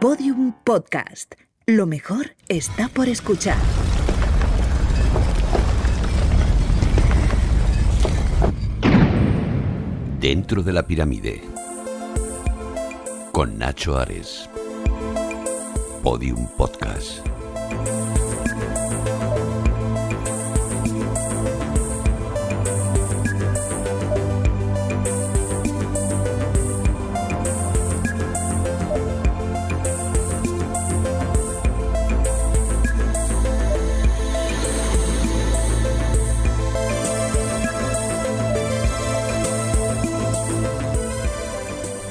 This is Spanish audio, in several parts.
Podium Podcast. Lo mejor está por escuchar. Dentro de la pirámide, con Nacho Ares. Podium Podcast.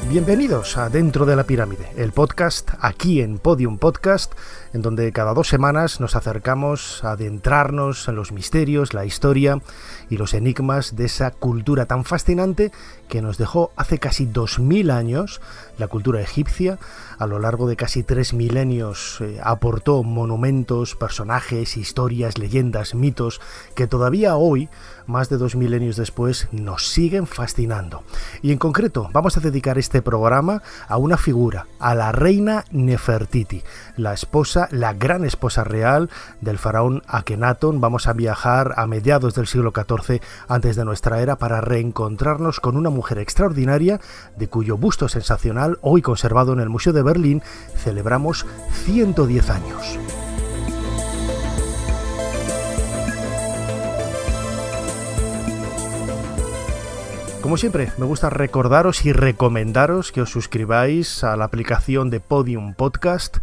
Bienvenidos a Dentro de la Pirámide, el podcast aquí en Podium Podcast, en donde cada 2 semanas nos acercamos a adentrarnos en los misterios, la historia y los enigmas de esa cultura tan fascinante que nos dejó hace casi 2000 años la cultura egipcia. A lo largo de casi 3 milenios aportó monumentos, personajes, historias, leyendas, mitos que todavía hoy, más de 2 milenios después, nos siguen fascinando. Y en concreto vamos a dedicar este programa a una figura, a la reina Nefertiti, la gran esposa real del faraón Akenatón. Vamos a viajar a mediados del siglo XIV antes de nuestra era para reencontrarnos con una mujer extraordinaria de cuyo busto sensacional, hoy conservado en el Museo de Berlín, celebramos 110 años. Como siempre, me gusta recordaros y recomendaros que os suscribáis a la aplicación de Podium Podcast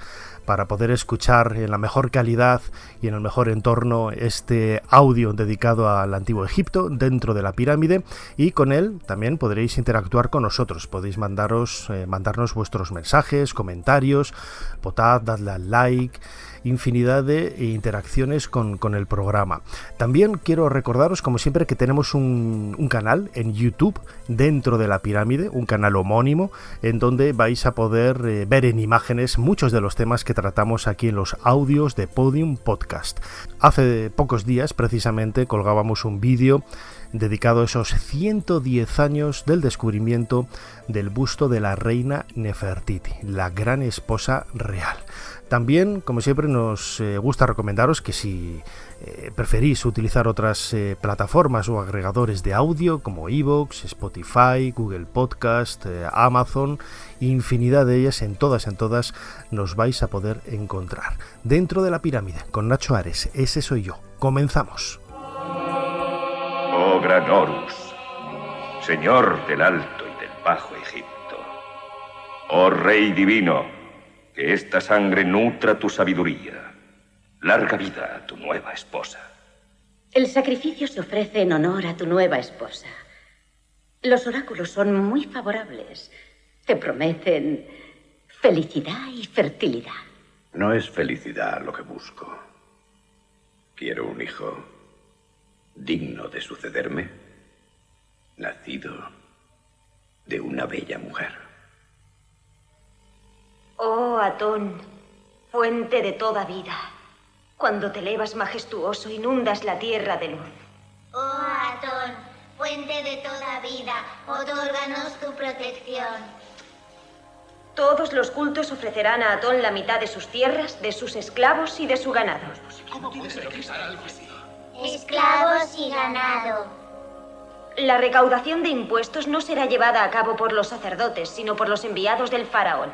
para poder escuchar en la mejor calidad y en el mejor entorno este audio dedicado al Antiguo Egipto, dentro de la pirámide, y con él también podréis interactuar con nosotros. Podéis mandarnos vuestros mensajes, comentarios, votad, dadle al like, infinidad de interacciones con el programa. También quiero recordaros, como siempre, que tenemos un canal en YouTube dentro de la pirámide, un canal homónimo, en donde vais a poder ver en imágenes muchos de los temas que tratamos aquí en los audios de Podium Podcast. Hace pocos días, precisamente, colgábamos un vídeo dedicado a esos 110 años del descubrimiento del busto de la reina Nefertiti, la gran esposa real. También, como siempre, nos gusta recomendaros que si preferís utilizar otras plataformas o agregadores de audio como iVoox, Spotify, Google Podcast, Amazon, infinidad de ellas, en todas nos vais a poder encontrar. Dentro de la pirámide, con Nacho Ares, ese soy yo. Comenzamos. Oh gran Horus, señor del Alto y del Bajo Egipto. Oh Rey divino, que esta sangre nutra tu sabiduría. Larga vida a tu nueva esposa. El sacrificio se ofrece en honor a tu nueva esposa. Los oráculos son muy favorables. Te prometen felicidad y fertilidad. No es felicidad lo que busco. Quiero un hijo digno de sucederme, nacido de una bella mujer. Oh Atón, fuente de toda vida, cuando te elevas majestuoso inundas la tierra de luz. Oh Atón, fuente de toda vida, otórganos tu protección. Todos los cultos ofrecerán a Atón la mitad de sus tierras, de sus esclavos y de su ganado. Esclavos y ganado. La recaudación de impuestos no será llevada a cabo por los sacerdotes, sino por los enviados del faraón.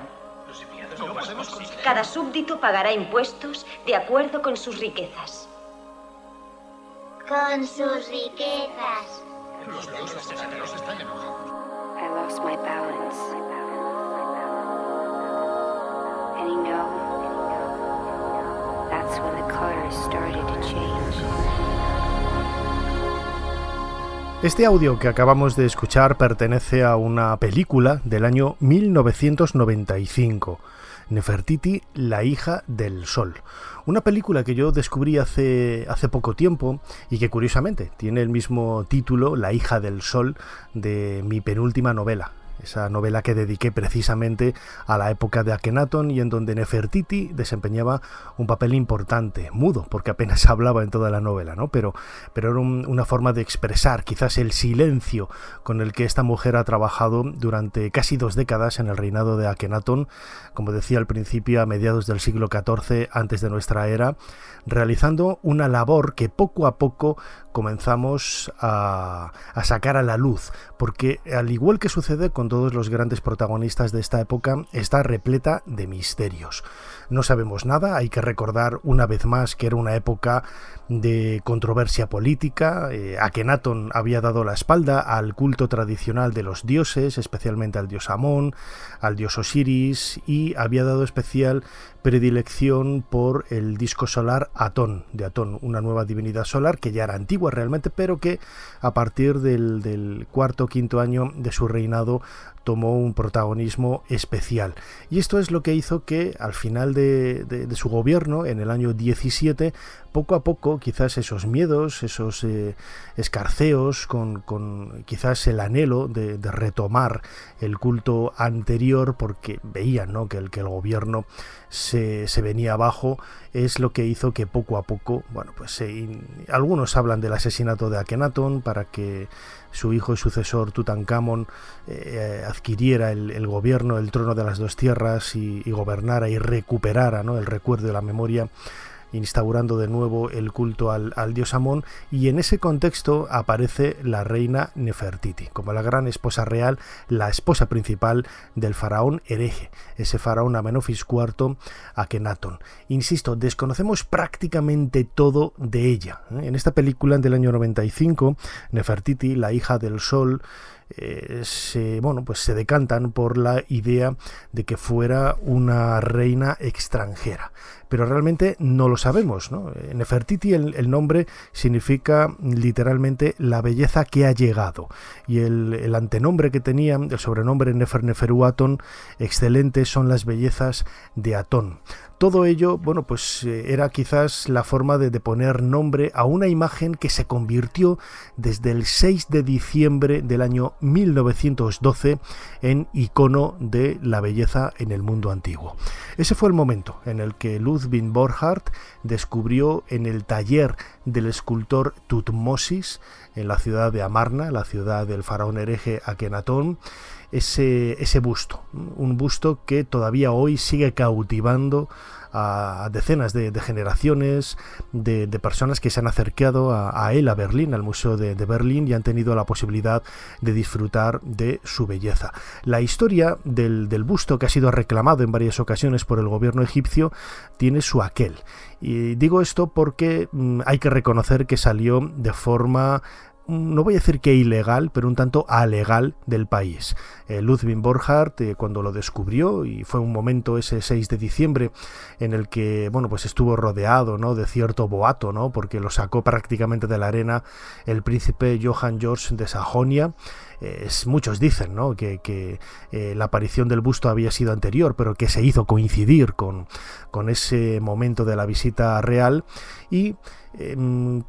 Cada súbdito pagará impuestos de acuerdo con sus riquezas. Con sus riquezas. I lost my balance. And you know, that's when the colors started to change. Este audio que acabamos de escuchar pertenece a una película del año 1995, Nefertiti, la hija del sol. Una película que yo descubrí hace poco tiempo y que curiosamente tiene el mismo título, La hija del sol, de mi penúltima novela, esa novela que dediqué precisamente a la época de Akenatón y en donde Nefertiti desempeñaba un papel importante, mudo, porque apenas hablaba en toda la novela, ¿no? Pero era una forma de expresar quizás el silencio con el que esta mujer ha trabajado durante casi 2 décadas en el reinado de Akenatón, como decía al principio, a mediados del siglo XIV antes de nuestra era, realizando una labor que poco a poco comenzamos a sacar a la luz, porque al igual que sucede con todos los grandes protagonistas de esta época, está repleta de misterios. No sabemos nada, hay que recordar una vez más que era una época de controversia política. Akenatón había dado la espalda al culto tradicional de los dioses, especialmente al dios Amón, al dios Osiris, y había dado especial predilección por el disco solar Atón, de Atón, una nueva divinidad solar que ya era antigua realmente, pero que a partir del cuarto o quinto año de su reinado tomó un protagonismo especial. Y esto es lo que hizo que al final de su gobierno, en el año 17, poco a poco quizás esos miedos, esos escarceos, con quizás el anhelo de retomar el culto anterior, porque veían, ¿no?, que el gobierno se venía abajo, es lo que hizo que poco a poco, bueno, pues algunos hablan del asesinato de Akenatón para que su hijo y sucesor Tutankamón adquiriera el gobierno, el trono de las 2 tierras y gobernara y recuperara, ¿no?, el recuerdo y la memoria, instaurando de nuevo el culto al dios Amón, y en ese contexto aparece la reina Nefertiti como la gran esposa real, la esposa principal del faraón hereje, ese faraón Amenofis IV Akenatón. Insisto, desconocemos prácticamente todo de ella. En esta película del año 95, Nefertiti, la hija del sol, se decantan por la idea de que fuera una reina extranjera, pero realmente no lo sabemos, ¿no? Nefertiti, el nombre significa literalmente la belleza que ha llegado, y el antenombre que tenía, el sobrenombre Neferneferuaton, excelente, son las bellezas de Atón. Todo ello, era quizás la forma de poner nombre a una imagen que se convirtió desde el 6 de diciembre del año 1912 en icono de la belleza en el mundo antiguo. Ese fue el momento en el que Ludwig Borchardt descubrió en el taller del escultor Tutmosis, en la ciudad de Amarna, la ciudad del faraón hereje Akenatón, ese busto, un busto que todavía hoy sigue cautivando a decenas de generaciones de personas que se han acercado a él, a Berlín, al Museo de Berlín, y han tenido la posibilidad de disfrutar de su belleza. La historia del busto, que ha sido reclamado en varias ocasiones por el gobierno egipcio, tiene su aquel. Y digo esto porque hay que reconocer que salió de forma, no voy a decir que ilegal, pero un tanto alegal del país. Ludwig Borchardt, cuando lo descubrió, y fue un momento ese 6 de diciembre en el que estuvo rodeado, ¿no?, de cierto boato, ¿no?, porque lo sacó prácticamente de la arena el príncipe Johann Georg de Sajonia. Muchos dicen, ¿no?, que la aparición del busto había sido anterior, pero que se hizo coincidir con ese momento de la visita real. Y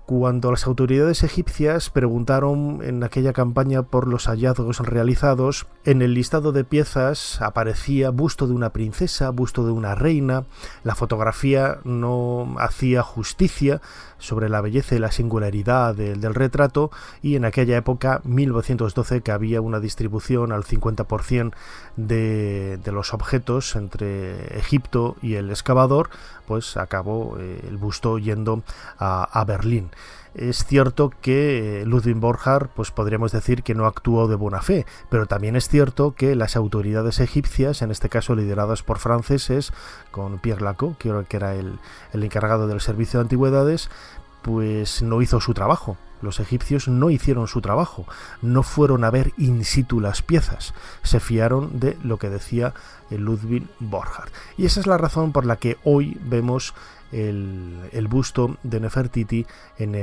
cuando las autoridades egipcias preguntaron en aquella campaña por los hallazgos realizados, en el listado de piezas aparecía busto de una princesa, busto de una reina. La fotografía no hacía justicia sobre la belleza y la singularidad del retrato, y en aquella época, 1912, que había una distribución al 50% de los objetos entre Egipto y el excavador, pues acabó el busto yendo a Berlín. Es cierto que Ludwig Borchardt, pues podríamos decir que no actuó de buena fe, pero también es cierto que las autoridades egipcias, en este caso lideradas por franceses, con Pierre Lacour, que era el encargado del servicio de antigüedades, pues no hizo su trabajo. Los egipcios no hicieron su trabajo, no fueron a ver in situ las piezas, se fiaron de lo que decía Ludwig Borchardt. Y esa es la razón por la que hoy vemos el busto de Nefertiti en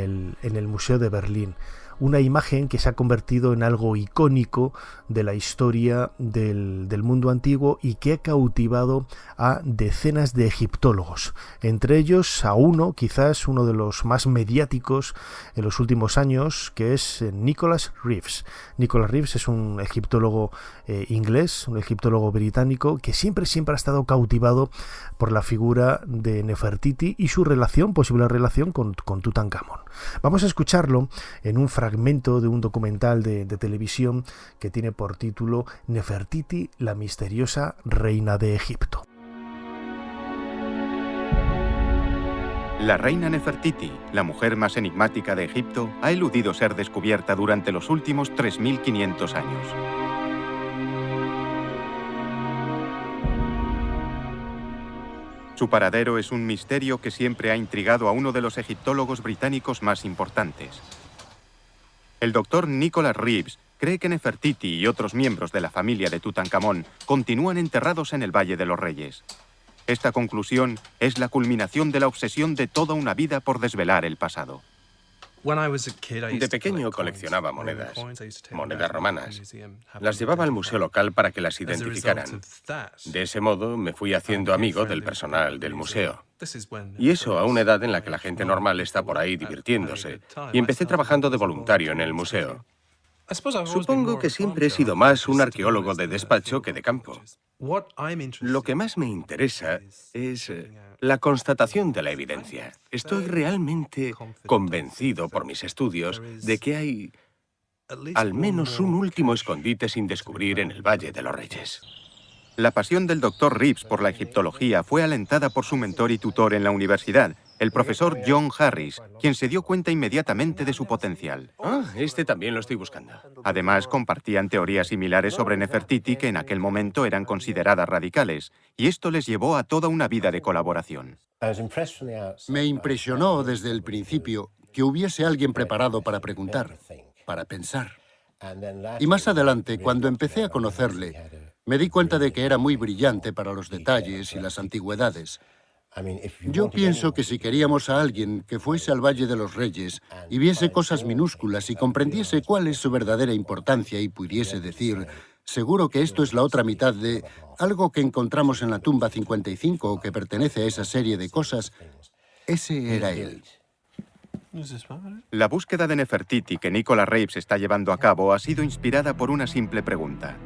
el Museo de Berlín. una imagen que se ha convertido en algo icónico de la historia del mundo antiguo y que ha cautivado a decenas de egiptólogos, entre ellos a uno, quizás uno de los más mediáticos en los últimos años, que es Nicholas Reeves. Nicholas Reeves es un egiptólogo inglés, un egiptólogo británico que siempre ha estado cautivado por la figura de Nefertiti y su posible relación con Tutankamón. Vamos a escucharlo en un fragmento de un documental de televisión que tiene por título Nefertiti, la misteriosa reina de Egipto. La reina Nefertiti, la mujer más enigmática de Egipto, ha eludido ser descubierta durante los últimos 3.500 años. Su paradero es un misterio que siempre ha intrigado a uno de los egiptólogos británicos más importantes. El doctor Nicholas Reeves cree que Nefertiti y otros miembros de la familia de Tutankamón continúan enterrados en el Valle de los Reyes. Esta conclusión es la culminación de la obsesión de toda una vida por desvelar el pasado. De pequeño coleccionaba monedas romanas. Las llevaba al museo local para que las identificaran. De ese modo me fui haciendo amigo del personal del museo. Y eso a una edad en la que la gente normal está por ahí divirtiéndose. Y empecé trabajando de voluntario en el museo. Supongo que siempre he sido más un arqueólogo de despacho que de campo. Lo que más me interesa es la constatación de la evidencia. Estoy realmente convencido por mis estudios de que hay al menos un último escondite sin descubrir en el Valle de los Reyes. La pasión del doctor Reeves por la egiptología fue alentada por su mentor y tutor en la universidad, el profesor John Harris, quien se dio cuenta inmediatamente de su potencial. Este también lo estoy buscando. Además, compartían teorías similares sobre Nefertiti que en aquel momento eran consideradas radicales, y esto les llevó a toda una vida de colaboración. Me impresionó desde el principio que hubiese alguien preparado para preguntar, para pensar. Y más adelante, cuando empecé a conocerle, me di cuenta de que era muy brillante para los detalles y las antigüedades. Yo pienso que si queríamos a alguien que fuese al Valle de los Reyes y viese cosas minúsculas y comprendiese cuál es su verdadera importancia y pudiese decir, seguro que esto es la otra mitad de algo que encontramos en la tumba 55 o que pertenece a esa serie de cosas, ese era él. La búsqueda de Nefertiti que Nicholas Reeves está llevando a cabo ha sido inspirada por una simple pregunta.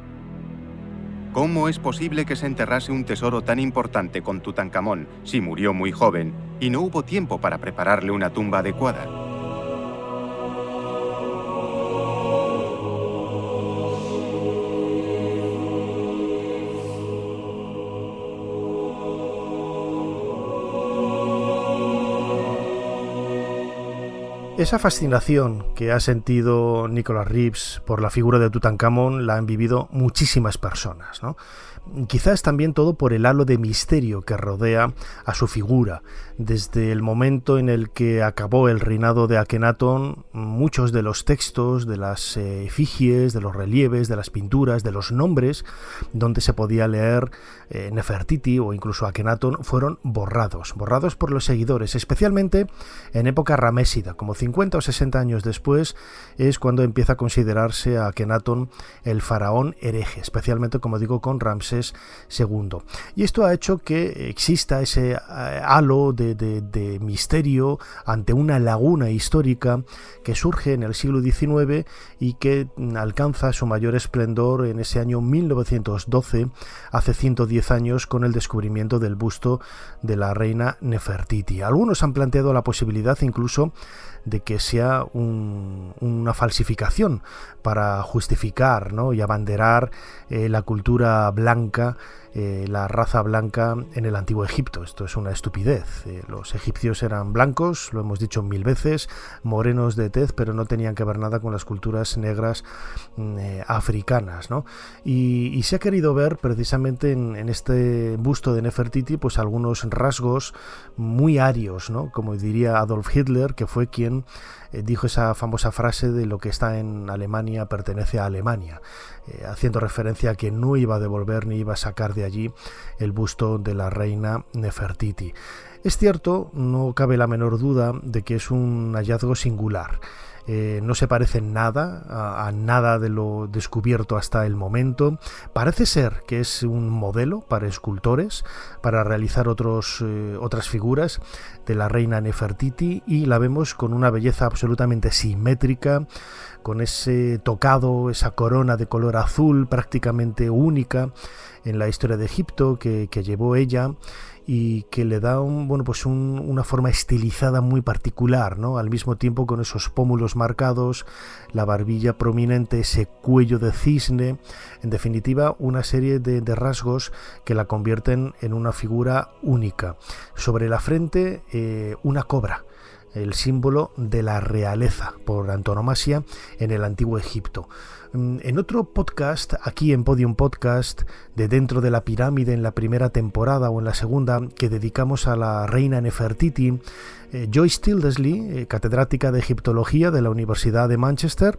¿Cómo es posible que se enterrase un tesoro tan importante con Tutankamón si murió muy joven y no hubo tiempo para prepararle una tumba adecuada? Esa fascinación que ha sentido Nicholas Reeves por la figura de Tutankamón la han vivido muchísimas personas, ¿no? Quizás también todo por el halo de misterio que rodea a su figura. Desde el momento en el que acabó el reinado de Akenatón, muchos de los textos, de las efigies, de los relieves, de las pinturas, de los nombres, donde se podía leer Nefertiti o incluso Akenatón, fueron borrados por los seguidores, especialmente en época ramésida, como 50 o 60 años después, es cuando empieza a considerarse a Akenatón el faraón hereje, especialmente, como digo, con Ramsés II. Y esto ha hecho que exista ese halo de misterio ante una laguna histórica que surge en el siglo XIX y que alcanza su mayor esplendor en ese año 1912, hace 110 años, con el descubrimiento del busto de la reina Nefertiti. Algunos han planteado la posibilidad incluso de que sea una falsificación para justificar, ¿no?, y abanderar la cultura blanca, la raza blanca en el antiguo Egipto. Esto es una estupidez. Los egipcios eran blancos, lo hemos dicho 1000 veces, morenos de tez, pero no tenían que ver nada con las culturas negras africanas, ¿no? Y se ha querido ver precisamente en este busto de Nefertiti pues algunos rasgos muy arios, ¿no?, como diría Adolf Hitler, que fue quien dijo esa famosa frase de lo que está en Alemania pertenece a Alemania, haciendo referencia a que no iba a devolver ni iba a sacar de allí el busto de la reina Nefertiti. Es cierto, no cabe la menor duda de que es un hallazgo singular. no se parece en nada a nada de lo descubierto hasta el momento. Parece ser que es un modelo para escultores, para realizar otras figuras de la reina Nefertiti, y la vemos con una belleza absolutamente simétrica, con ese tocado, esa corona de color azul prácticamente única en la historia de Egipto que llevó ella, y que le da una forma estilizada muy particular, ¿no? Al mismo tiempo con esos pómulos marcados, la barbilla prominente, ese cuello de cisne, en definitiva una serie de rasgos que la convierten en una figura única. Sobre la frente una cobra, el símbolo de la realeza por antonomasia en el antiguo Egipto. En otro podcast, aquí en Podium Podcast, de Dentro de la Pirámide, en la primera temporada o en la segunda, que dedicamos a la reina Nefertiti, Joyce Tildesley, catedrática de egiptología de la Universidad de Manchester,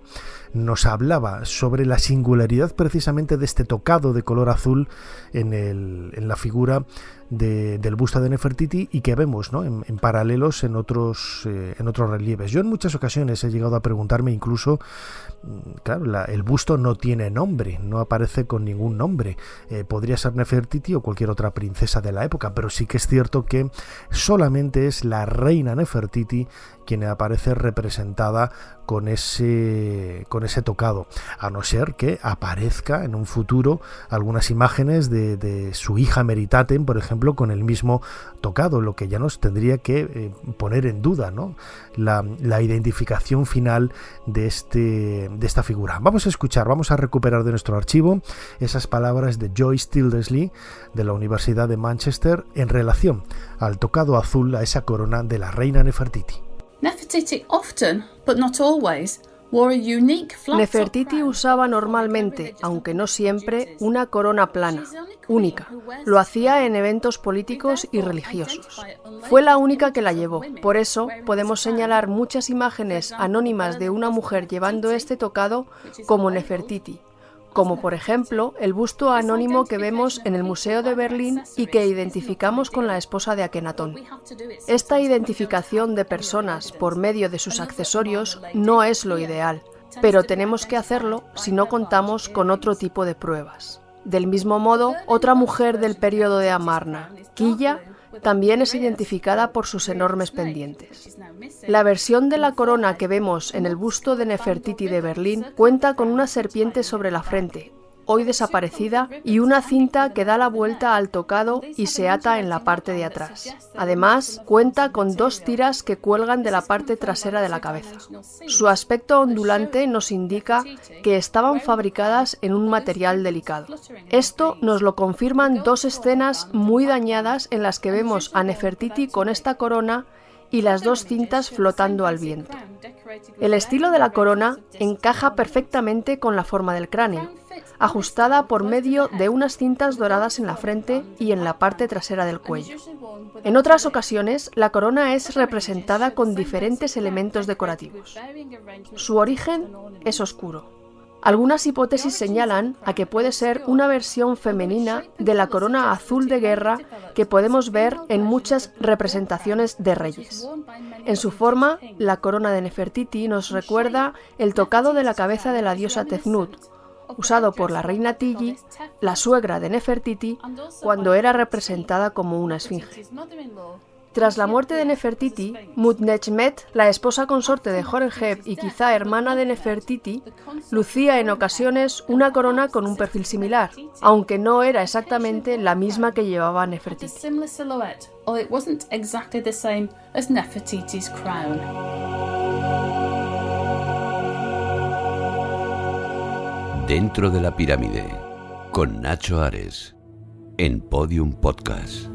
nos hablaba sobre la singularidad precisamente de este tocado de color azul en la figura del busto de Nefertiti, y que vemos, ¿no?, en paralelos en otros relieves. Yo en muchas ocasiones he llegado a preguntarme incluso, claro, el busto no tiene nombre, no aparece con ningún nombre. Podría ser Nefertiti o cualquier otra princesa de la época, pero sí que es cierto que solamente es la reina Nefertiti quien aparece representada con ese tocado, a no ser que aparezca en un futuro algunas imágenes de su hija Meritaten, por ejemplo, con el mismo tocado, lo que ya nos tendría que poner en duda, ¿no?, la identificación final de esta figura. Vamos a recuperar de nuestro archivo esas palabras de Joyce Tildesley de la Universidad de Manchester en relación al tocado azul, a esa corona de la reina Nefertiti. Nefertiti often, but not always, wore a unique Nefertiti usaba normalmente, aunque no siempre, una corona plana, única. Lo hacía en eventos políticos y religiosos. Fue la única que la llevó. Por eso podemos señalar muchas imágenes anónimas de una mujer llevando este tocado como Nefertiti, como por ejemplo el busto anónimo que vemos en el Museo de Berlín y que identificamos con la esposa de Akenatón. Esta identificación de personas por medio de sus accesorios no es lo ideal, pero tenemos que hacerlo si no contamos con otro tipo de pruebas. Del mismo modo, otra mujer del periodo de Amarna, Quilla, también es identificada por sus enormes pendientes. La versión de la corona que vemos en el busto de Nefertiti de Berlín cuenta con una serpiente sobre la frente, hoy desaparecida, y una cinta que da la vuelta al tocado y se ata en la parte de atrás. Además, cuenta con 2 tiras que cuelgan de la parte trasera de la cabeza. Su aspecto ondulante nos indica que estaban fabricadas en un material delicado. Esto nos lo confirman 2 escenas muy dañadas en las que vemos a Nefertiti con esta corona y las 2 cintas flotando al viento. El estilo de la corona encaja perfectamente con la forma del cráneo, ajustada por medio de unas cintas doradas en la frente y en la parte trasera del cuello. En otras ocasiones, la corona es representada con diferentes elementos decorativos. Su origen es oscuro. Algunas hipótesis señalan a que puede ser una versión femenina de la corona azul de guerra que podemos ver en muchas representaciones de reyes. En su forma, la corona de Nefertiti nos recuerda el tocado de la cabeza de la diosa Tefnut, usado por la reina Tilly, la suegra de Nefertiti, cuando era representada como una esfinge. Tras la muerte de Nefertiti, Mutnechmet, la esposa consorte de Horemheb y quizá hermana de Nefertiti, lucía en ocasiones una corona con un perfil similar, aunque no era exactamente la misma que llevaba Nefertiti. Dentro de la Pirámide, con Nacho Ares, en Podium Podcast.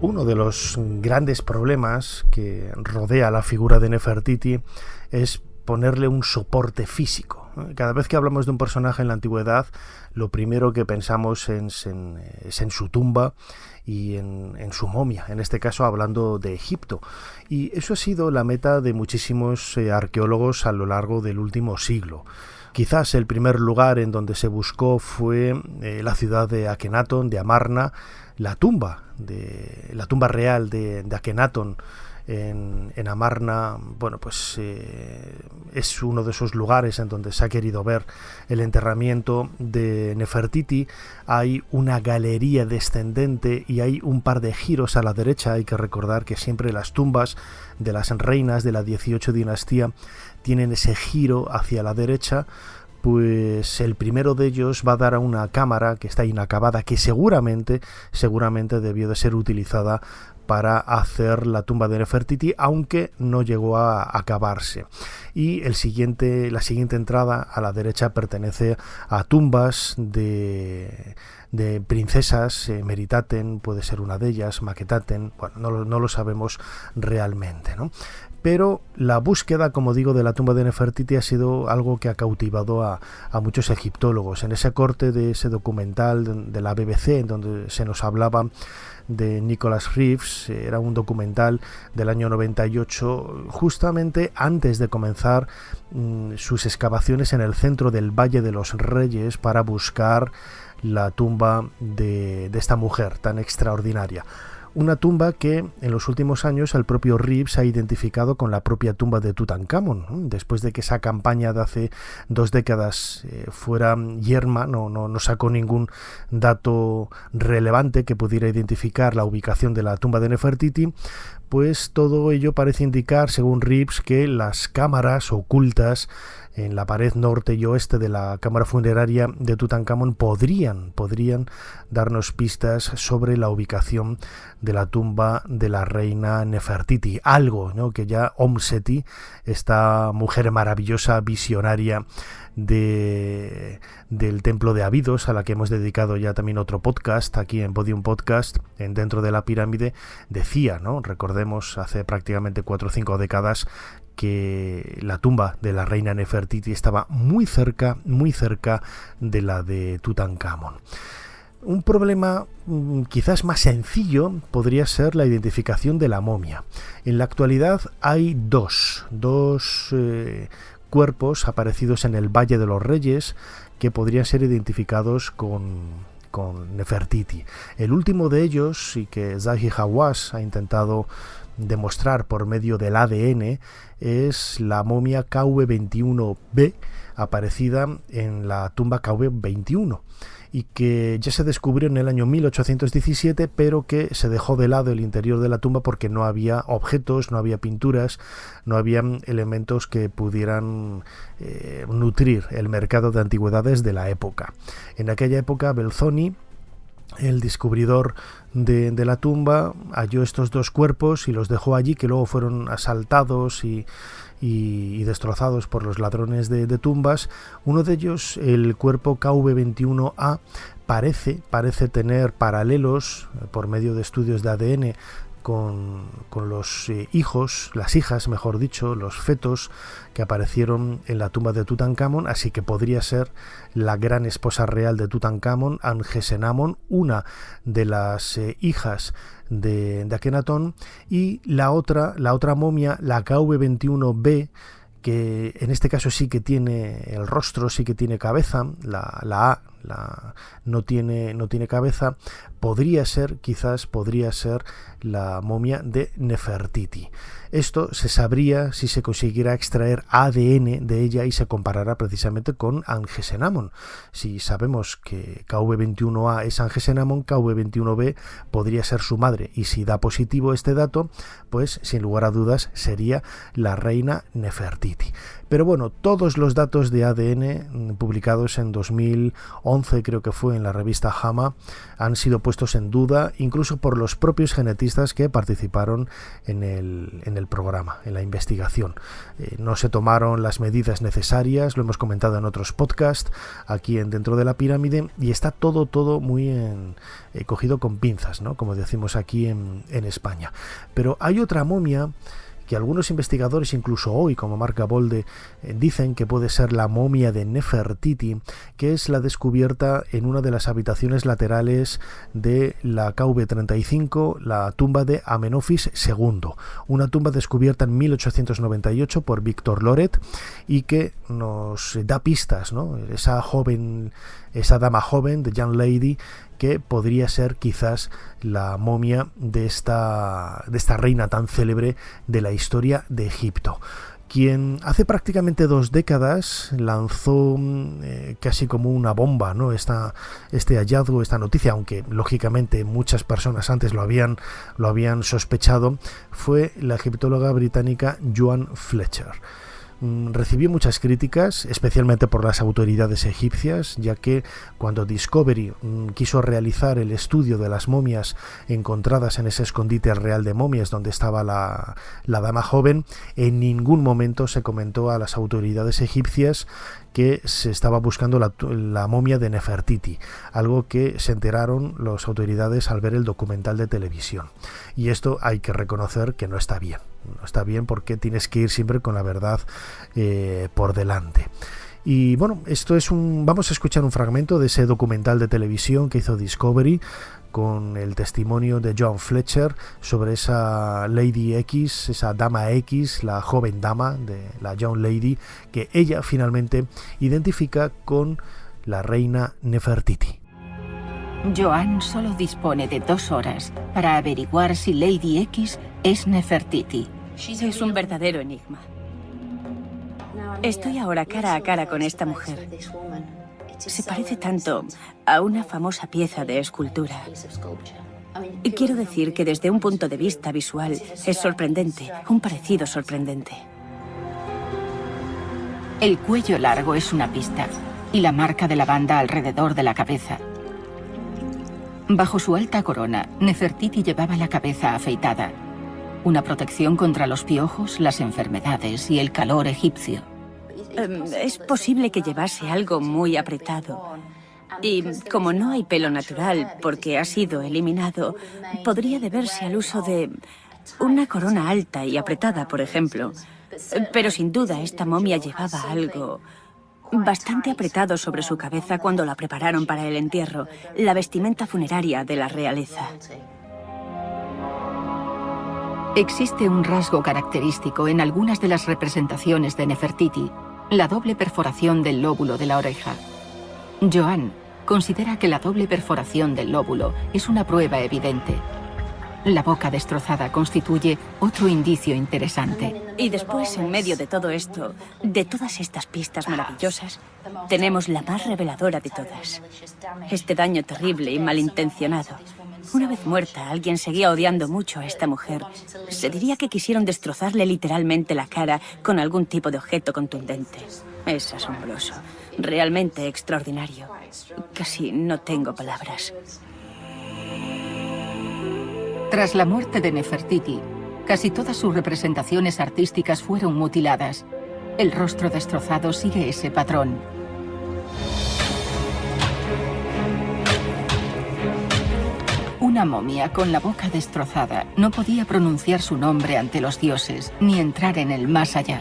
Uno de los grandes problemas que rodea la figura de Nefertiti es ponerle un soporte físico. Cada vez que hablamos de un personaje en la antigüedad, lo primero que pensamos es en su tumba y en su momia, en este caso hablando de Egipto. Y eso ha sido la meta de muchísimos arqueólogos a lo largo del último siglo. Quizás el primer lugar en donde se buscó fue la ciudad de Akenatón, de Amarna, la tumba real de Akenatón en Amarna. Bueno, pues es uno de esos lugares en donde se ha querido ver el enterramiento de Nefertiti. Hay una galería descendente y hay un par de giros a la derecha. Hay que recordar que siempre las tumbas de las reinas de la 18 dinastía tienen ese giro hacia la derecha. Pues el primero de ellos va a dar a una cámara que está inacabada, que seguramente debió de ser utilizada para hacer la tumba de Nefertiti, aunque no llegó a acabarse. Y la siguiente entrada a la derecha pertenece a tumbas de princesas, Meritaten puede ser una de ellas, Maketaten, bueno, no lo sabemos realmente, ¿no? Pero la búsqueda, como digo, de la tumba de Nefertiti ha sido algo que ha cautivado a muchos egiptólogos. En ese corte de ese documental de la BBC, en donde se nos hablaba de Nicholas Reeves, era un documental del año 98, justamente antes de comenzar sus excavaciones en el centro del Valle de los Reyes para buscar la tumba de esta mujer tan extraordinaria. Una tumba que en los últimos años el propio Reeves ha identificado con la propia tumba de Tutankamón. Después de que esa campaña de hace 2 décadas fuera yerma, no sacó ningún dato relevante que pudiera identificar la ubicación de la tumba de Nefertiti, pues todo ello parece indicar, según Reeves, que las cámaras ocultas en la pared norte y oeste de la cámara funeraria de Tutankamón podrían darnos pistas sobre la ubicación de la tumba de la reina Nefertiti. Algo, ¿no?, que ya Om Seti, esta mujer maravillosa, visionaria del templo de Abidos, a la que hemos dedicado ya también otro podcast aquí en Podium Podcast, Dentro de la Pirámide, decía, ¿no?, recordemos, hace prácticamente 4 o 5 décadas, que la tumba de la reina Nefertiti estaba muy cerca de la de Tutankamón. Un problema quizás más sencillo podría ser la identificación de la momia. En la actualidad hay dos cuerpos aparecidos en el Valle de los Reyes que podrían ser identificados con Nefertiti. El último de ellos, y que Zahi Hawass ha intentado demostrar por medio del ADN, es la momia KV21B, aparecida en la tumba KV21, y que ya se descubrió en el año 1817, pero que se dejó de lado el interior de la tumba porque no había objetos, no había pinturas, no había elementos que pudieran nutrir el mercado de antigüedades de la época. En aquella época, Belzoni, el descubridor de la tumba, halló estos 2 cuerpos y los dejó allí, que luego fueron asaltados y destrozados por los ladrones de tumbas. Uno de ellos, el cuerpo KV21A, parece tener paralelos por medio de estudios de ADN con los las hijas, mejor dicho, los fetos que aparecieron en la tumba de Tutankamón, así que podría ser la gran esposa real de Tutankamón, Angesenamón, una de las hijas de Akenatón, y la otra momia, la KV21B, que en este caso sí que tiene el rostro, sí que tiene cabeza, la A no tiene cabeza, podría ser la momia de Nefertiti. Esto se sabría si se consiguiera extraer ADN de ella y se comparara precisamente con Angesenamón. Si sabemos que KV21A es Angesenamón, KV21B podría ser su madre, y si da positivo este dato, pues sin lugar a dudas sería la reina Nefertiti. Pero bueno, todos los datos de ADN publicados en 2011, creo que fue, en la revista JAMA, han sido puestos en duda, incluso por los propios genetistas que participaron en el programa, en la investigación. No se tomaron las medidas necesarias, lo hemos comentado en otros podcasts, aquí en Dentro de la Pirámide, y está todo muy cogido con pinzas, ¿no?, como decimos aquí en España. Pero hay otra momia que algunos investigadores, incluso hoy, como marca Bolde, dicen que puede ser la momia de Nefertiti, que es la descubierta en una de las habitaciones laterales de la KV-35, la tumba de Amenofis II, una tumba descubierta en 1898 por Victor Loret y que nos da pistas, ¿no? Esa dama joven, de Young Lady, que podría ser quizás la momia de esta reina tan célebre de la historia de Egipto, quien hace prácticamente 2 décadas lanzó casi como una bomba, ¿no? Este hallazgo, esta noticia, aunque lógicamente muchas personas antes lo habían sospechado, fue la egiptóloga británica Joan Fletcher. Recibió muchas críticas, especialmente por las autoridades egipcias, ya que cuando Discovery quiso realizar el estudio de las momias encontradas en ese escondite real de momias donde estaba la dama joven, en ningún momento se comentó a las autoridades egipcias que se estaba buscando la momia de Nefertiti, algo que se enteraron las autoridades al ver el documental de televisión. Y esto hay que reconocer que no está bien. No está bien porque tienes que ir siempre con la verdad por delante. Y bueno, vamos a escuchar un fragmento de ese documental de televisión que hizo Discovery con el testimonio de Joan Fletcher sobre esa Lady X, esa Dama X, la joven dama de la Young Lady, que ella finalmente identifica con la reina Nefertiti. Joan solo dispone de 2 horas para averiguar si Lady X es Nefertiti. Es un verdadero enigma. Estoy ahora cara a cara con esta mujer. Se parece tanto a una famosa pieza de escultura. Y quiero decir que desde un punto de vista visual es sorprendente, un parecido sorprendente. El cuello largo es una pista y la marca de la banda alrededor de la cabeza. Bajo su alta corona, Nefertiti llevaba la cabeza afeitada, una protección contra los piojos, las enfermedades y el calor egipcio. Es posible que llevase algo muy apretado. Y como no hay pelo natural porque ha sido eliminado, podría deberse al uso de una corona alta y apretada, por ejemplo. Pero sin duda esta momia llevaba algo bastante apretado sobre su cabeza cuando la prepararon para el entierro, la vestimenta funeraria de la realeza. Existe un rasgo característico en algunas de las representaciones de Nefertiti, la doble perforación del lóbulo de la oreja. Joan considera que la doble perforación del lóbulo es una prueba evidente. La boca destrozada constituye otro indicio interesante. Y después, en medio de todo esto, de todas estas pistas maravillosas, tenemos la más reveladora de todas. Este daño terrible y malintencionado. Una vez muerta, alguien seguía odiando mucho a esta mujer. Se diría que quisieron destrozarle literalmente la cara con algún tipo de objeto contundente. Es asombroso, realmente extraordinario. Casi no tengo palabras. Tras la muerte de Nefertiti, casi todas sus representaciones artísticas fueron mutiladas. El rostro destrozado sigue ese patrón. Una momia con la boca destrozada no podía pronunciar su nombre ante los dioses, ni entrar en el más allá.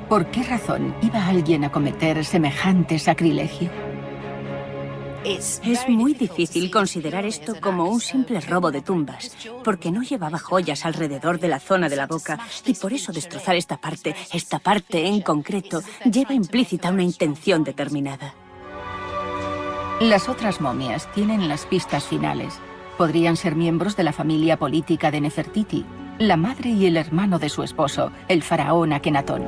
¿Por qué razón iba alguien a cometer semejante sacrilegio? Es muy difícil considerar esto como un simple robo de tumbas, porque no llevaba joyas alrededor de la zona de la boca, y por eso destrozar esta parte en concreto, lleva implícita una intención determinada. Las otras momias tienen las pistas finales. Podrían ser miembros de la familia política de Nefertiti, la madre y el hermano de su esposo, el faraón Akenatón.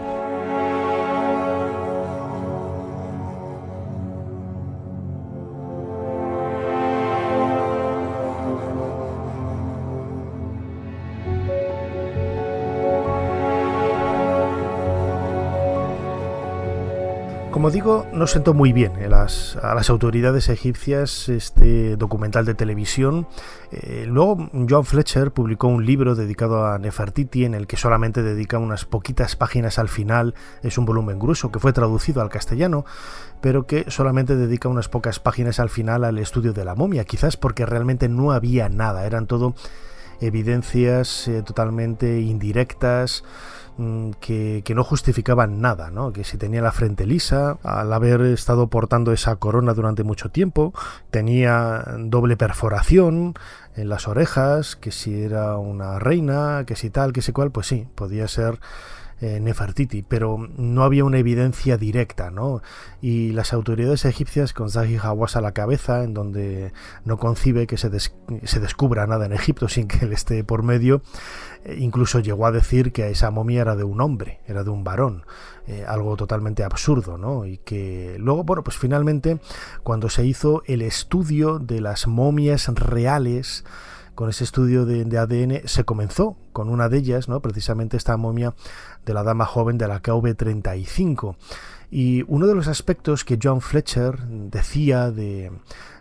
Como Como digo, no sentó muy bien a las autoridades egipcias este documental de televisión. Luego Joan Fletcher publicó un libro dedicado a Nefertiti en el que solamente dedica unas poquitas páginas al final. Es un volumen grueso que fue traducido al castellano, pero que solamente dedica unas pocas páginas al final al estudio de la momia, quizás porque realmente no había nada, eran todo evidencias totalmente indirectas, que no justificaban nada, ¿no? Que si tenía la frente lisa, al haber estado portando esa corona durante mucho tiempo, tenía doble perforación en las orejas, que si era una reina, que si tal, que si cual, pues sí, podía ser Nefertiti, pero no había una evidencia directa, ¿no? Y las autoridades egipcias, con Zahi Hawass a la cabeza, en donde no concibe que se descubra nada en Egipto sin que él esté por medio, incluso llegó a decir que esa momia era de un hombre, era de un varón, algo totalmente absurdo, ¿no? Y que luego, bueno, pues finalmente, cuando se hizo el estudio de las momias reales, con ese estudio de ADN, se comenzó con una de ellas, ¿no? Precisamente esta momia de la dama joven de la KV-35. Y uno de los aspectos que Joan Fletcher decía de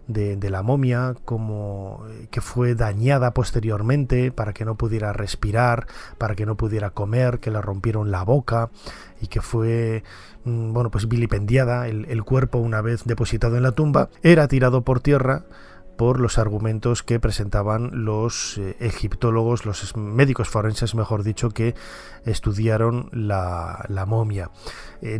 la momia, como que fue dañada posteriormente para que no pudiera respirar, para que no pudiera comer, que le rompieron la boca y que fue, bueno, pues vilipendiada el cuerpo una vez depositado en la tumba, era tirado por tierra por los argumentos que presentaban los egiptólogos, los médicos forenses, mejor dicho, que estudiaron la momia.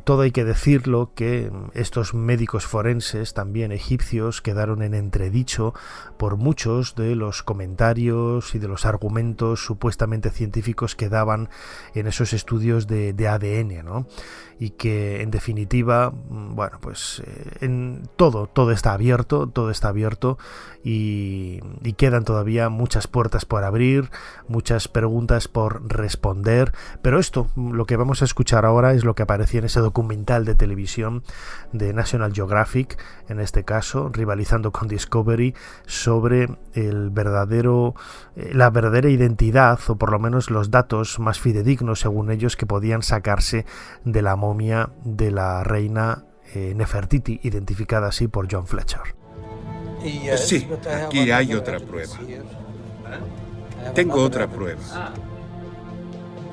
Todo hay que decirlo, que estos médicos forenses, también egipcios, quedaron en entredicho por muchos de los comentarios y de los argumentos supuestamente científicos que daban en esos estudios de ADN, ¿no? Y que, en definitiva, bueno, pues todo está abierto, y quedan todavía muchas puertas por abrir, muchas preguntas por responder, pero esto, lo que vamos a escuchar ahora, es lo que aparecía en ese documental de televisión de National Geographic, en este caso, rivalizando con Discovery, sobre la verdadera identidad, o por lo menos los datos más fidedignos, según ellos, que podían sacarse de la momia de la reina Nefertiti, identificada así por Joan Fletcher. Sí, aquí hay otra prueba. Tengo otra prueba.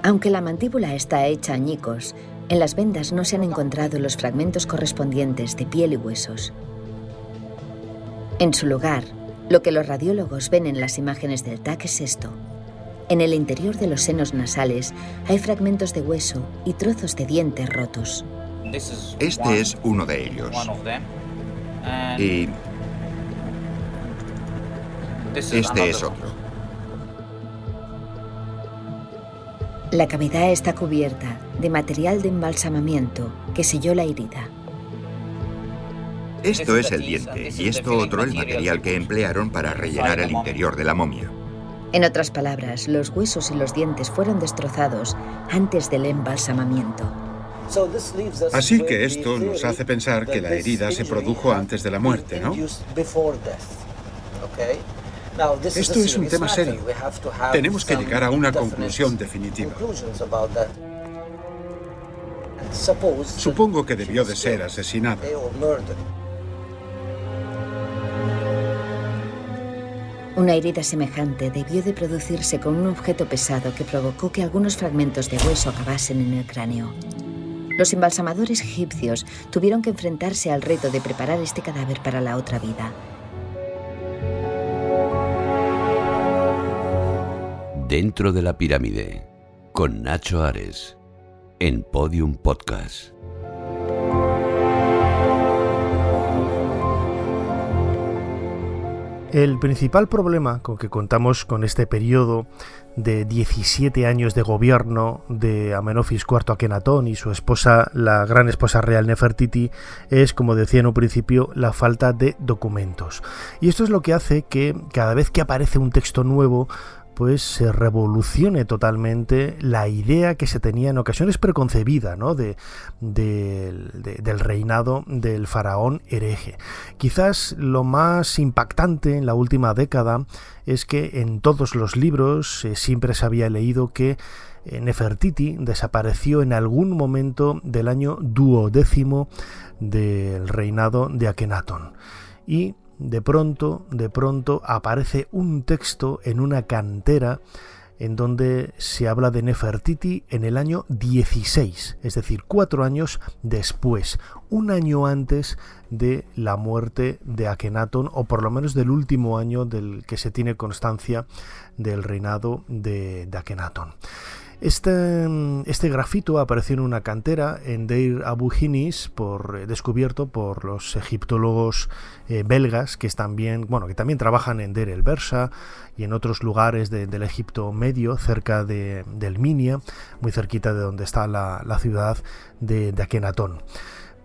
Aunque la mandíbula está hecha añicos, en las vendas no se han encontrado los fragmentos correspondientes de piel y huesos. En su lugar, lo que los radiólogos ven en las imágenes del TAC es esto. En el interior de los senos nasales hay fragmentos de hueso y trozos de dientes rotos. Este es uno de ellos. Y este es otro. La cavidad está cubierta de material de embalsamamiento que selló la herida. Esto es el diente y esto otro el material que emplearon para rellenar el interior de la momia. En otras palabras, los huesos y los dientes fueron destrozados antes del embalsamamiento. Así que esto nos hace pensar que la herida se produjo antes de la muerte, ¿no? Esto es un tema serio. Tenemos que llegar a una conclusión definitiva. Supongo que debió de ser asesinada. Una herida semejante debió de producirse con un objeto pesado que provocó que algunos fragmentos de hueso acabasen en el cráneo. Los embalsamadores egipcios tuvieron que enfrentarse al reto de preparar este cadáver para la otra vida. Dentro de la pirámide, con Nacho Ares, en Podium Podcast. El principal problema con que contamos con este periodo de 17 años de gobierno de Amenofis IV Akenatón y su esposa, la gran esposa real Nefertiti, es, como decía en un principio, la falta de documentos. Y esto es lo que hace que cada vez que aparece un texto nuevo, pues se revolucione totalmente la idea que se tenía en ocasiones preconcebida, ¿no?, del reinado del faraón hereje. Quizás lo más impactante en la última década es que en todos los libros siempre se había leído que Nefertiti desapareció en algún momento del año 12º del reinado de Akenatón. Y de pronto aparece un texto en una cantera en donde se habla de Nefertiti en el año 16, es decir, 4 años después, un año antes de la muerte de Akenatón, o por lo menos del último año del que se tiene constancia del reinado de Akenatón. Este grafito apareció en una cantera en Deir Abu Hinis, descubierto por los egiptólogos belgas que también trabajan en Deir el-Bersa y en otros lugares del Egipto Medio, cerca del Minia, muy cerquita de donde está la ciudad de Akenatón.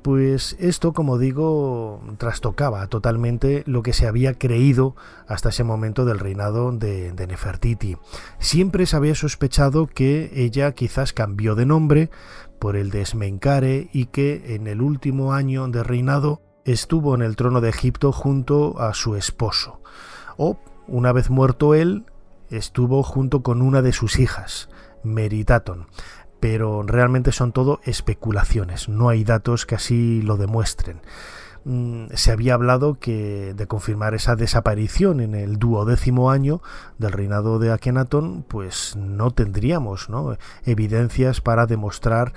Pues esto, como digo, trastocaba totalmente lo que se había creído hasta ese momento del reinado de Nefertiti. Siempre se había sospechado que ella quizás cambió de nombre por el de Esmenkare y que en el último año de reinado estuvo en el trono de Egipto junto a su esposo. O, una vez muerto él, estuvo junto con una de sus hijas, Meritaton. Pero realmente son todo especulaciones, no hay datos que así lo demuestren. Se había hablado de confirmar esa desaparición en el 12º año del reinado de Akenatón, pues no tendríamos, ¿no?, evidencias para demostrar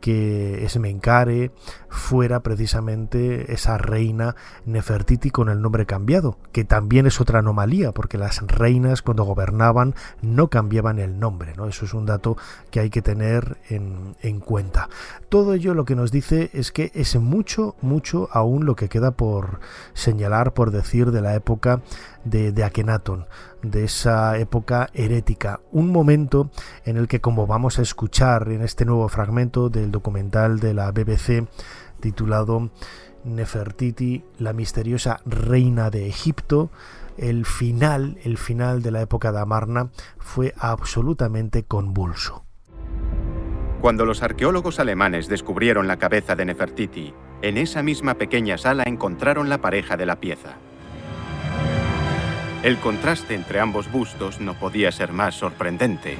que Esmenkare fuera precisamente esa reina Nefertiti con el nombre cambiado, que también es otra anomalía, porque las reinas cuando gobernaban no cambiaban el nombre, ¿no? Eso es un dato que hay que tener en cuenta. Todo ello lo que nos dice es que es mucho aún lo que queda por señalar, por decir, de la época de Akenatón, de esa época herética, un momento en el que, como vamos a escuchar en este nuevo fragmento del documental de la BBC titulado Nefertiti, la misteriosa reina de Egipto, el final de la época de Amarna fue absolutamente convulso. Cuando los arqueólogos alemanes descubrieron la cabeza de Nefertiti, en esa misma pequeña sala encontraron la pareja de la pieza. El contraste entre ambos bustos no podía ser más sorprendente.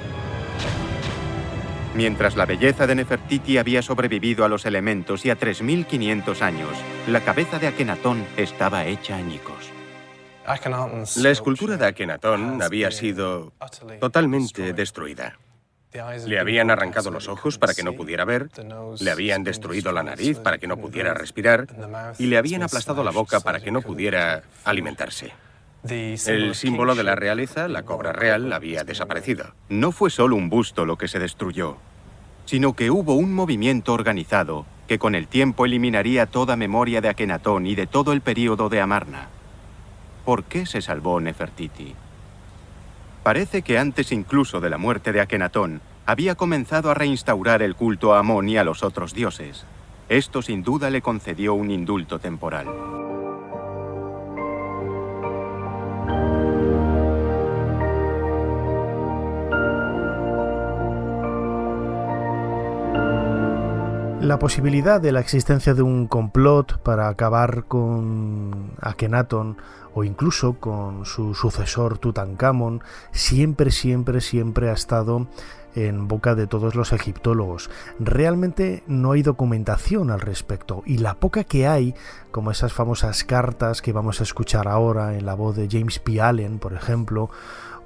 Mientras la belleza de Nefertiti había sobrevivido a los elementos y a 3.500 años, la cabeza de Akenatón estaba hecha añicos. La escultura de Akenatón había sido totalmente destruida. Le habían arrancado los ojos para que no pudiera ver, le habían destruido la nariz para que no pudiera respirar y le habían aplastado la boca para que no pudiera alimentarse. El símbolo de la realeza, la cobra real, había desaparecido. No fue solo un busto lo que se destruyó, sino que hubo un movimiento organizado que con el tiempo eliminaría toda memoria de Akenatón y de todo el período de Amarna. ¿Por qué se salvó Nefertiti? Parece que antes incluso de la muerte de Akenatón, había comenzado a reinstaurar el culto a Amón y a los otros dioses. Esto sin duda le concedió un indulto temporal. La posibilidad de la existencia de un complot para acabar con Akenatón o incluso con su sucesor Tutankamón siempre ha estado en boca de todos los egiptólogos. Realmente no hay documentación al respecto, y la poca que hay, como esas famosas cartas que vamos a escuchar ahora en la voz de James P. Allen, por ejemplo,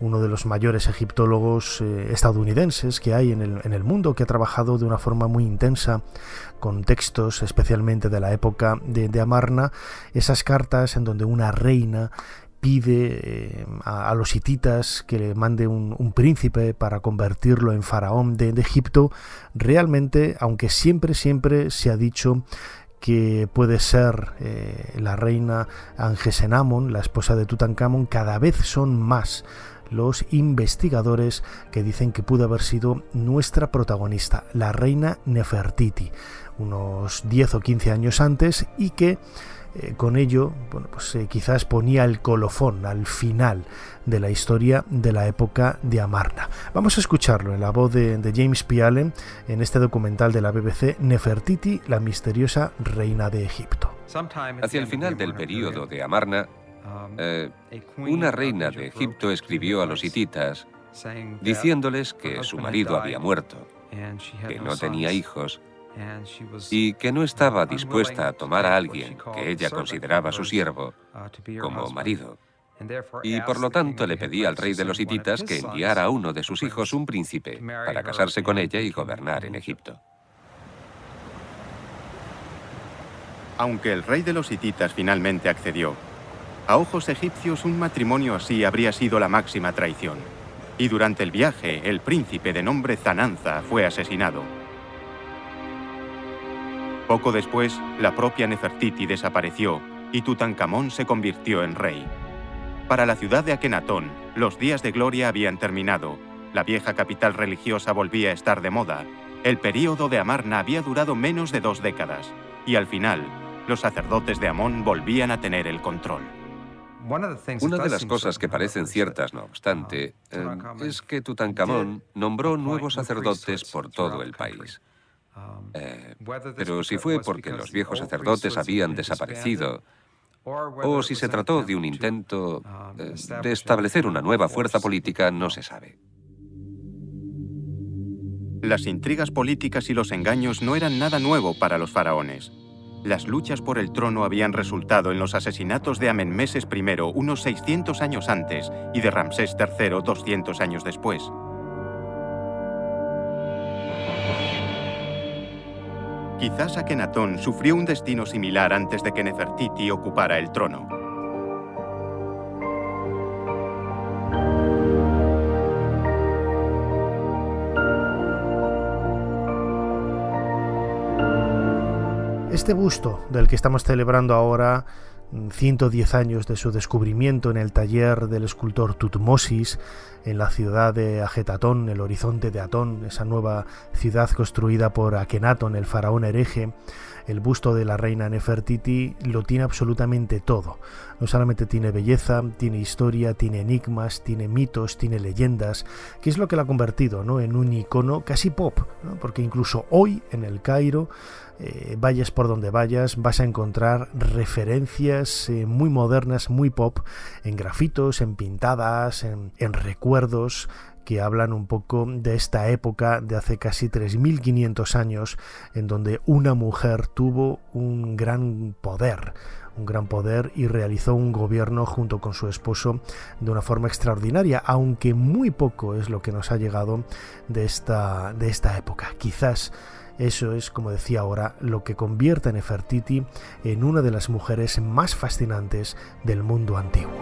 uno de los mayores egiptólogos estadounidenses que hay en el mundo, que ha trabajado de una forma muy intensa con textos especialmente de la época de Amarna, esas cartas en donde una reina pide a los hititas que le mande un príncipe para convertirlo en faraón de Egipto. Realmente, aunque siempre se ha dicho que puede ser la reina Angesenamón, la esposa de Tutankamón, cada vez son más los investigadores que dicen que pudo haber sido nuestra protagonista, la reina Nefertiti, unos 10 o 15 años antes, y que con ello, bueno, pues quizás ponía el colofón al final de la historia de la época de Amarna. Vamos a escucharlo en la voz de James P. Allen en este documental de la BBC, Nefertiti, la misteriosa reina de Egipto. Hacia el final del período de Amarna, una reina de Egipto escribió a los hititas diciéndoles que su marido había muerto, que no tenía hijos y que no estaba dispuesta a tomar a alguien que ella consideraba su siervo como marido. Y por lo tanto le pedía al rey de los hititas que enviara a uno de sus hijos, un príncipe, para casarse con ella y gobernar en Egipto. Aunque el rey de los hititas finalmente accedió, a ojos egipcios un matrimonio así habría sido la máxima traición. Y durante el viaje, el príncipe de nombre Zananza fue asesinado. Poco después, la propia Nefertiti desapareció y Tutankamón se convirtió en rey. Para la ciudad de Akenatón, los días de gloria habían terminado, la vieja capital religiosa volvía a estar de moda, el período de Amarna había durado menos de 2 décadas, y al final, los sacerdotes de Amón volvían a tener el control. Una de las cosas que parecen ciertas, no obstante, es que Tutankamón nombró nuevos sacerdotes por todo el país. Pero si fue porque los viejos sacerdotes habían desaparecido, o si se trató de un intento de establecer una nueva fuerza política, no se sabe. Las intrigas políticas y los engaños no eran nada nuevo para los faraones. Las luchas por el trono habían resultado en los asesinatos de Amenmeses I unos 600 años antes y de Ramsés III 200 años después. Quizás Akenatón sufrió un destino similar antes de que Nefertiti ocupara el trono. Este busto del que estamos celebrando ahora 110 años de su descubrimiento en el taller del escultor Tutmosis, en la ciudad de Ajetatón, el horizonte de Atón, esa nueva ciudad construida por Akenatón, el faraón hereje. El busto de la reina Nefertiti lo tiene absolutamente todo. No solamente tiene belleza, tiene historia, tiene enigmas, tiene mitos, tiene leyendas, que es lo que la ha convertido, ¿no?, en un icono casi pop, ¿no? Porque incluso hoy en el Cairo, vayas por donde vayas, vas a encontrar referencias muy modernas, muy pop, en grafitos, en pintadas, en recuerdos que hablan un poco de esta época de hace casi 3.500 años, en donde una mujer tuvo un gran poder y realizó un gobierno junto con su esposo de una forma extraordinaria, aunque muy poco es lo que nos ha llegado de esta época. Quizás eso es, como decía ahora, lo que convierte a Nefertiti en una de las mujeres más fascinantes del mundo antiguo.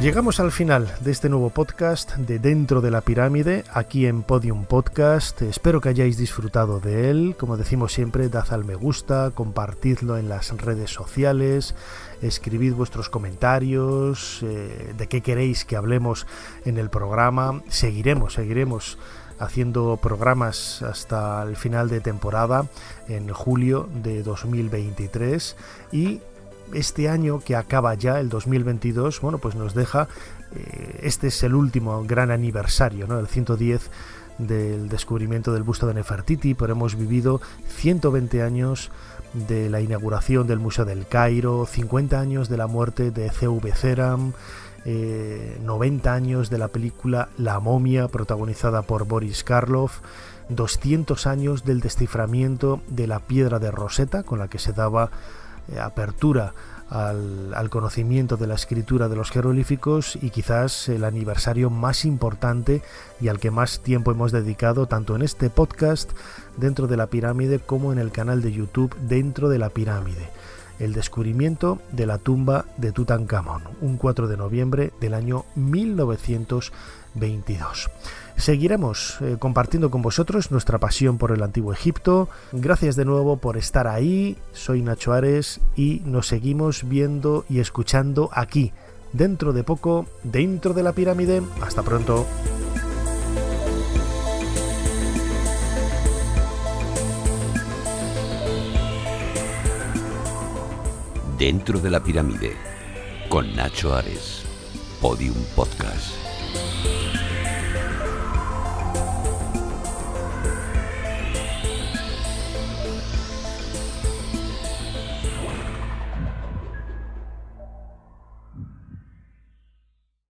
Llegamos al final de este nuevo podcast de Dentro de la Pirámide, aquí en Podium Podcast. Espero que hayáis disfrutado de él. Como decimos siempre, dad al me gusta, compartidlo en las redes sociales, escribid vuestros comentarios, de qué queréis que hablemos en el programa. Seguiremos haciendo programas hasta el final de temporada, en julio de 2023, y este año que acaba ya, el 2022, bueno, pues nos deja, este es el último gran aniversario, ¿no?, el 110 del descubrimiento del busto de Nefertiti, pero hemos vivido 120 años de la inauguración del Museo del Cairo, 50 años de la muerte de C.V. Ceram, 90 años de la película La momia, protagonizada por Boris Karloff, 200 años del desciframiento de la piedra de Rosetta, con la que se daba apertura al conocimiento de la escritura de los jeroglíficos y quizás el aniversario más importante y al que más tiempo hemos dedicado tanto en este podcast dentro de la pirámide como en el canal de YouTube Dentro de la Pirámide. El descubrimiento de la tumba de Tutankamón, un 4 de noviembre del año 1922. Seguiremos compartiendo con vosotros nuestra pasión por el Antiguo Egipto. Gracias de nuevo por estar ahí. Soy Nacho Ares y nos seguimos viendo y escuchando aquí, dentro de poco, Dentro de la Pirámide. Hasta pronto. Dentro de la Pirámide, con Nacho Ares, Podium Podcast.